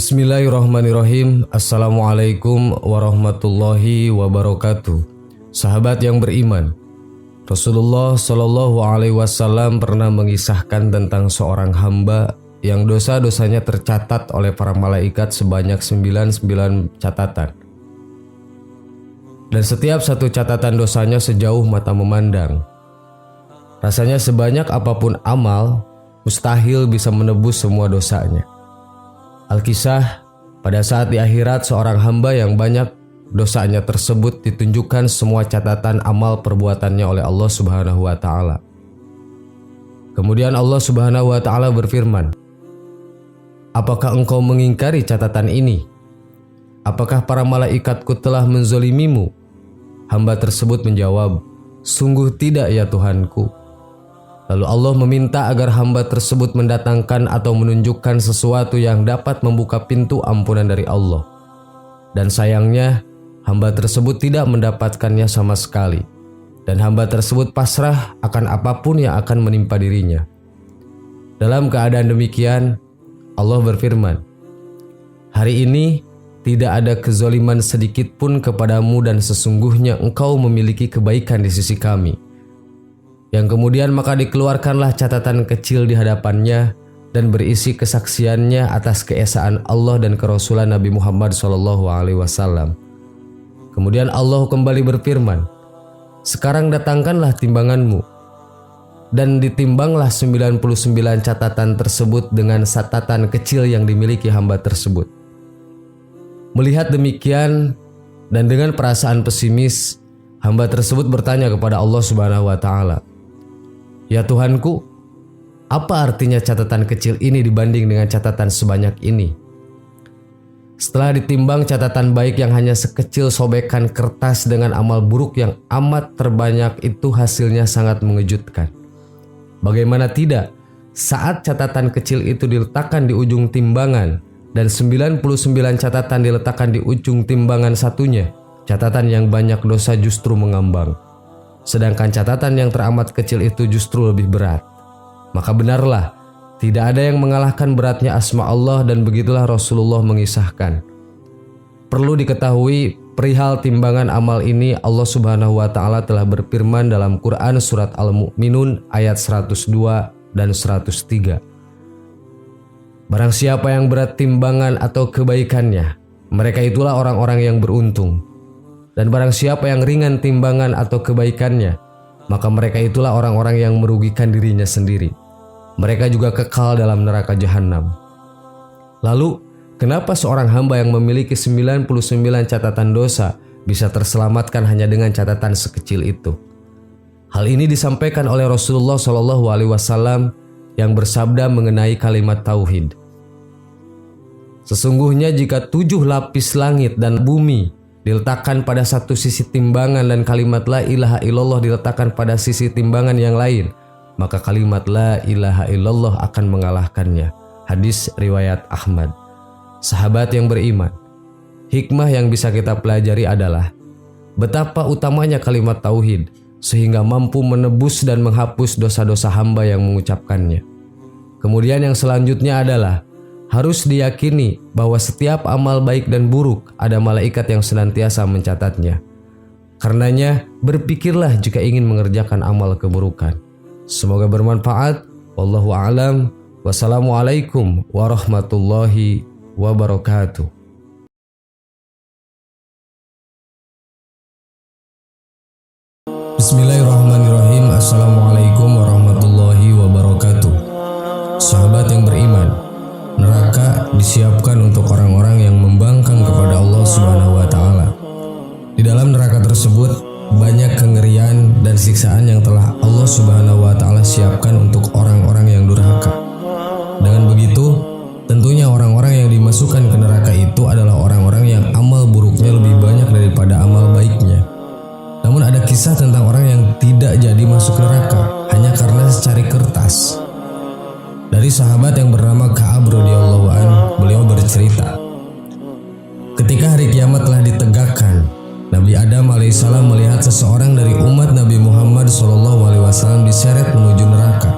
Bismillahirrahmanirrahim. Assalamualaikum warahmatullahi wabarakatuh. Sahabat yang beriman, Rasulullah Shallallahu Alaihi Wasallam pernah mengisahkan tentang seorang hamba yang dosa-dosanya tercatat oleh para malaikat sebanyak 99 catatan. Dan setiap satu catatan dosanya sejauh mata memandang. Rasanya sebanyak apapun amal, mustahil bisa menebus semua dosanya. Al-Kisah, pada saat di akhirat seorang hamba yang banyak dosanya tersebut ditunjukkan semua catatan amal perbuatannya oleh Allah Subhanahu wa Ta'ala. Kemudian Allah Subhanahu wa Ta'ala berfirman, "Apakah engkau mengingkari catatan ini? Apakah para malaikatku telah menzolimimu?" Hamba tersebut menjawab, "Sungguh tidak ya Tuhanku." Lalu Allah meminta agar hamba tersebut mendatangkan atau menunjukkan sesuatu yang dapat membuka pintu ampunan dari Allah. Dan sayangnya, hamba tersebut tidak mendapatkannya sama sekali. Dan hamba tersebut pasrah akan apapun yang akan menimpa dirinya. Dalam keadaan demikian, Allah berfirman, "Hari ini tidak ada kezaliman sedikit pun kepadamu dan sesungguhnya engkau memiliki kebaikan di sisi kami." Yang kemudian maka dikeluarkanlah catatan kecil di hadapannya dan berisi kesaksiannya atas keesaan Allah dan kerasulan Nabi Muhammad SAW. Kemudian Allah kembali berfirman, "Sekarang datangkanlah timbanganmu." Dan ditimbanglah 99 catatan tersebut dengan catatan kecil yang dimiliki hamba tersebut. Melihat demikian dan dengan perasaan pesimis, hamba tersebut bertanya kepada Allah Subhanahu wa Ta'ala, "Ya Tuhanku, apa artinya catatan kecil ini dibanding dengan catatan sebanyak ini?" Setelah ditimbang catatan baik yang hanya sekecil sobekan kertas dengan amal buruk yang amat terbanyak itu hasilnya sangat mengejutkan. Bagaimana tidak, saat catatan kecil itu diletakkan di ujung timbangan dan 99 catatan diletakkan di ujung timbangan satunya, catatan yang banyak dosa justru mengambang. Sedangkan catatan yang teramat kecil itu justru lebih berat. Maka benarlah, tidak ada yang mengalahkan beratnya asma Allah dan begitulah Rasulullah mengisahkan. Perlu diketahui perihal timbangan amal ini Allah Subhanahu wa Ta'ala telah berfirman dalam Quran surat Al-Mu'minun ayat 102 dan 103. Barang siapa yang berat timbangan atau kebaikannya, mereka itulah orang-orang yang beruntung. Dan barang siapa yang ringan timbangan atau kebaikannya, maka mereka itulah orang-orang yang merugikan dirinya sendiri. Mereka juga kekal dalam neraka jahanam. Lalu, kenapa seorang hamba yang memiliki 99 catatan dosa bisa terselamatkan hanya dengan catatan sekecil itu? Hal ini disampaikan oleh Rasulullah SAW yang bersabda mengenai kalimat tauhid. Sesungguhnya jika 7 lapis langit dan bumi diletakkan pada satu sisi timbangan dan kalimat la ilaha illallah diletakkan pada sisi timbangan yang lain, maka kalimat la ilaha illallah akan mengalahkannya. Hadis riwayat Ahmad. Sahabat yang beriman, hikmah yang bisa kita pelajari adalah betapa utamanya kalimat tauhid sehingga mampu menebus dan menghapus dosa-dosa hamba yang mengucapkannya. Kemudian yang selanjutnya adalah harus diyakini bahwa setiap amal baik dan buruk ada malaikat yang senantiasa mencatatnya. Karenanya, berpikirlah jika ingin mengerjakan amal keburukan. Semoga bermanfaat. Wallahu a'lam. Wassalamualaikum warahmatullahi wabarakatuh. Bismillahirrahmanirrahim. Assalamualaikum warahmatullahi wabarakatuh. Sahabat yang beriman, neraka disiapkan untuk orang-orang yang membangkang kepada Allah Subhanahu wa Ta'ala. Di dalam neraka tersebut banyak kengerian dan siksaan yang telah Allah Subhanahu wa Ta'ala siapkan untuk orang-orang yang durhaka. Dengan begitu, tentunya orang-orang yang dimasukkan ke neraka itu adalah orang-orang yang amal buruknya lebih banyak daripada amal baiknya. Namun ada kisah tentang orang yang tidak jadi masuk neraka hanya karena secari kertas. Dari sahabat yang bernama Ka'ab radhiyallahu anhu, beliau bercerita, ketika hari kiamat telah ditegakkan, Nabi Adam alaihissalam melihat seseorang dari umat Nabi Muhammad SAW diseret menuju neraka.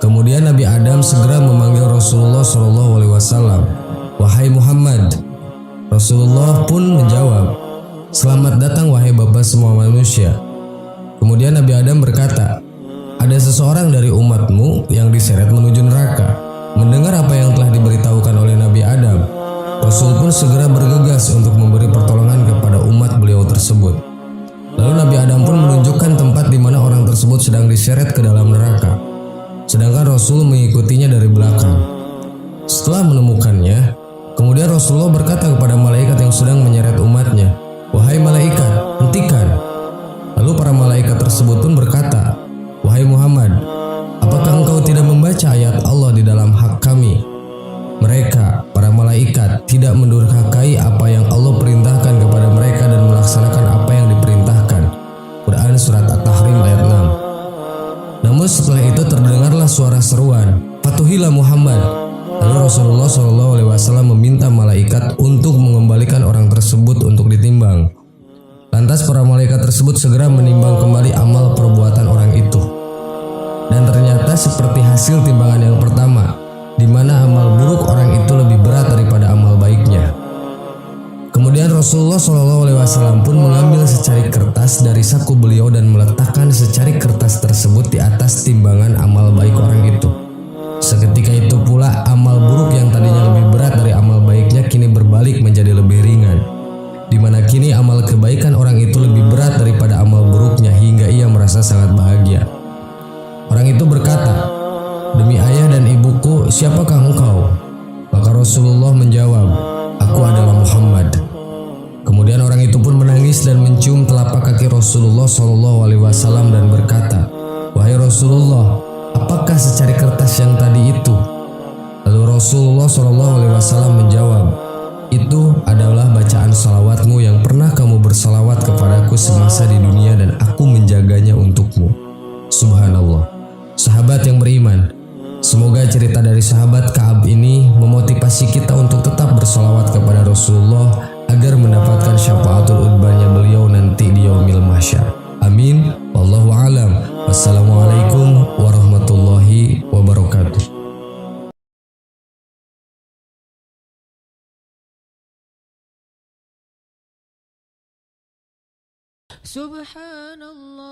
Kemudian Nabi Adam segera memanggil Rasulullah SAW. "Wahai Muhammad." Rasulullah pun menjawab, "Selamat datang wahai Bapa semua manusia." Kemudian Nabi Adam berkata, "Ada seseorang dari umatmu yang diseret menuju neraka." Mendengar apa yang telah diberitahukan oleh Nabi Adam, Rasul pun segera bergegas untuk memberi pertolongan kepada umat beliau tersebut. Lalu Nabi Adam pun menunjukkan tempat di mana orang tersebut sedang diseret ke dalam neraka. Sedangkan Rasul mengikutinya dari belakang. Setelah menemukannya, kemudian Rasulullah berkata kepada malaikat yang sedang menyeret umatnya, "Wahai malaikat, hentikan." Lalu para malaikat tersebut pun berkata, "Wahai Muhammad, apakah engkau tidak membaca ayat Allah di dalam hak kami?" Mereka, para malaikat, tidak mendurhakai apa yang Allah perintahkan kepada mereka dan melaksanakan apa yang diperintahkan. Quran Surat At-Tahrim ayat 6. Namun setelah itu terdengarlah suara seruan, "Patuhilah Muhammad." Lalu Rasulullah SAW meminta malaikat untuk mengembalikan orang tersebut untuk ditimbang. Lantas para malaikat tersebut segera menimbang kembali amal perbuatan orang itu. Dan ternyata seperti hasil timbangan yang pertama, di mana amal buruk orang itu lebih berat daripada amal baiknya. Kemudian Rasulullah SAW pun mengambil secari kertas dari saku beliau dan meletakkan secari kertas tersebut di atas timbangan amal baik orang itu. Seketika itu pula amal buruk yang tadinya lebih berat dari amal baiknya kini berbalik menjadi lebih ringan, di mana kini amal kebaikan orang itu lebih berat daripada amal buruknya hingga ia merasa sangat bahagia. Orang itu berkata, "Demi ayah dan ibuku, siapakah engkau?" Maka Rasulullah menjawab, "Aku adalah Muhammad." Kemudian orang itu pun menangis dan mencium telapak kaki Rasulullah SAW dan berkata, "Wahai Rasulullah, apakah secari kertas yang tadi itu?" Lalu Rasulullah SAW menjawab, "Itu adalah bacaan salawatmu yang pernah kamu bersalawat kepadaku semasa di dunia dan aku menjaganya untukmu." Subhanallah. Sahabat yang beriman, semoga cerita dari sahabat Ka'ab ini memotivasi kita untuk tetap bersalawat kepada Rasulullah agar mendapatkan syafaatul udbannya beliau nanti di yaumil mahsyar. Amin. Wallahu a'lam. Wassalamualaikum warahmatullahi wabarakatuh. Subhanallah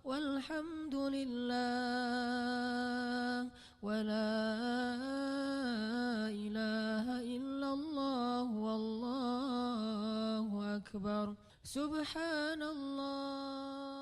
walhamdulillah wa la ilaha illallah wallahu akbar. Subhanallah.